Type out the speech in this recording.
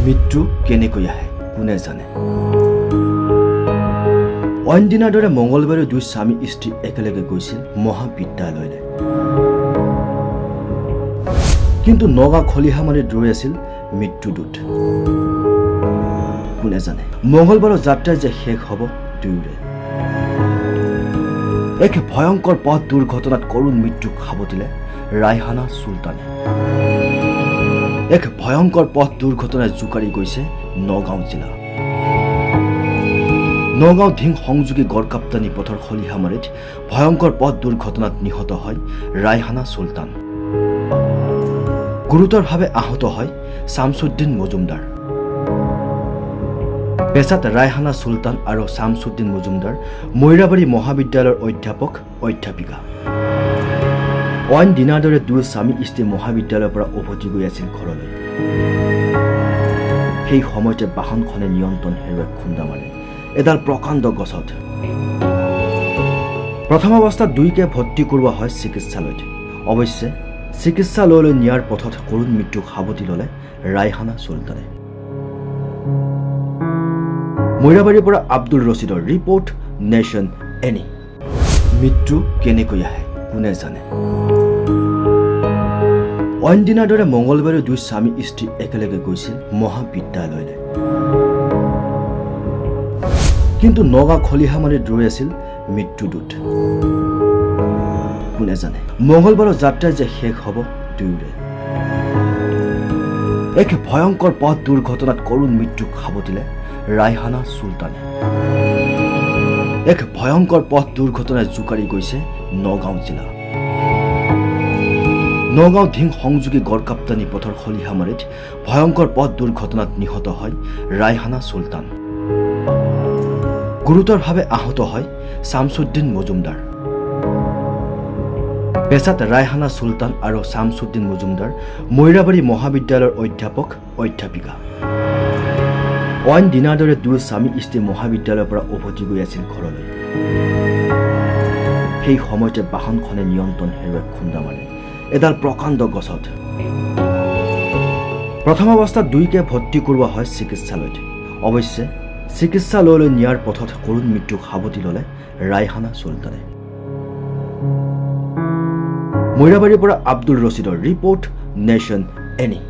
মৃত্যু কেনেকৈ আহে কোনে জানে। অইন দিনাৰ দৰে মঙ্গলবাৰে দুই স্বামী স্ত্ৰী একেলগে গৈছিল মহাবিদ্যালয়লৈ। কিন্তু নগাঁও খলিহামাৰীত ৰৈ আছিল মৃত্যুদূত। কোনে জানে মঙ্গলবাৰৰ যাত্ৰা যে শেষ হ'ব দুয়োৰে। এক ভয়ংকৰ পথ দুৰ্ঘটনাত কৰুণ মৃত্যুক সাৱটিলে ৰায়হানা চুলতানে। এক ভয়ংকৰ পথ দুৰ্ঘটনাই জোকাৰি গৈছে নগাঁও জিলা। নগাঁও ধিং সংযোগী গড়কাপ্তানি পথৰ খলিহামাৰীত ভয়ংকৰ পথ দুৰ্ঘটনাত নিহত হয় ৰায়হানা চুলতান। গুৰুতৰভাৱে আহত হয় শামছুদ্দিন মজুমদাৰ। পেছাত ৰায়হানা চুলতান আৰু শামছুদ্দিন মজুমদাৰ মৈৰাবাৰী মহাবিদ্যালয়ৰ অধ্যাপক অধ্যাপিকা। অইন দিনাৰ দৰে দুই স্বামী স্ত্ৰী মহাবিদ্যালয়ৰ পৰা উভতি গৈ আছিল ঘৰলৈ। সেই সময়তে বাহনখনে নিয়ন্ত্ৰণ হেৰুৱাই খুন্দা মাৰে এডাল প্ৰকাণ্ড গছত। প্ৰথম অৱস্থাত দুয়োকে ভৰ্তি কৰোৱা হয় চিকিৎসালয়ত। অৱশ্যে চিকিৎসালয়লৈ নিয়াৰ পথত কৰুণ মৃত্যুক সাৱটি ল'লে ৰায়হানা চুলতানে। মৈৰাবাৰীৰ পৰা আব্দুল ৰছিদৰ ৰিপৰ্ট, নেশ্যন এনি। মৃত্যু কেনেকৈ আহে কোনে জানে। অইন দিনাৰ দৰে মঙ্গলবাৰে দুই স্বামী স্ত্ৰী একেলগে গৈছিল মহাবিদ্যালয়লৈ। কিন্তু নগাঁও খলিহামাৰীত ৰৈ আছিল মৃত্যুদূত। কোনে জানে মঙ্গলবাৰৰ যাত্ৰা যে শেষ হ'ব দুয়োৰে। এক ভয়ংকৰ পথ দুৰ্ঘটনাত কৰুণ মৃত্যুক সাৱটিলে ৰায়হানা চুলতানে। এক ভয়ংকৰ পথ দুৰ্ঘটনাই জোকাৰি গৈছে নগাঁও জিলা। নগাঁও ধিং সংযোগী গড়কাপ্তানি পথৰ খলিহামাৰীত ভয়ংকৰ পথ দুৰ্ঘটনাত নিহত হয় ৰায়হানা চুলতান। গুৰুতৰভাৱে আহত হয় শামছুদ্দিন মজুমদাৰ। পেছাত ৰায়হানা চুলতান আৰু শামছুদ্দিন মজুমদাৰ মৈৰাবাৰী মহাবিদ্যালয়ৰ অধ্যাপক অধ্যাপিকা। অইন দিনাৰ দৰে দুই স্বামী স্ত্ৰী মহাবিদ্যালয়ৰ পৰা উভতি গৈ আছিল ঘৰলৈ। সেই সময়তে বাহনখনে নিয়ন্ত্ৰণ হেৰুৱাই খুন্দা মাৰে এডাল প্ৰকাণ্ড গছত। প্ৰথম অৱস্থাত দুয়োকে ভৰ্তি কৰোৱা হয় চিকিৎসালয়ত। অৱশ্যে চিকিৎসালয়লৈ নিয়াৰ পথত কৰুণ মৃত্যুক সাৱটি ল'লে ৰায়হানা চুলতানে। মৈৰাবাৰীৰ পৰা আব্দুল ৰছিদৰ ৰিপৰ্ট, নেশ্যন এনি।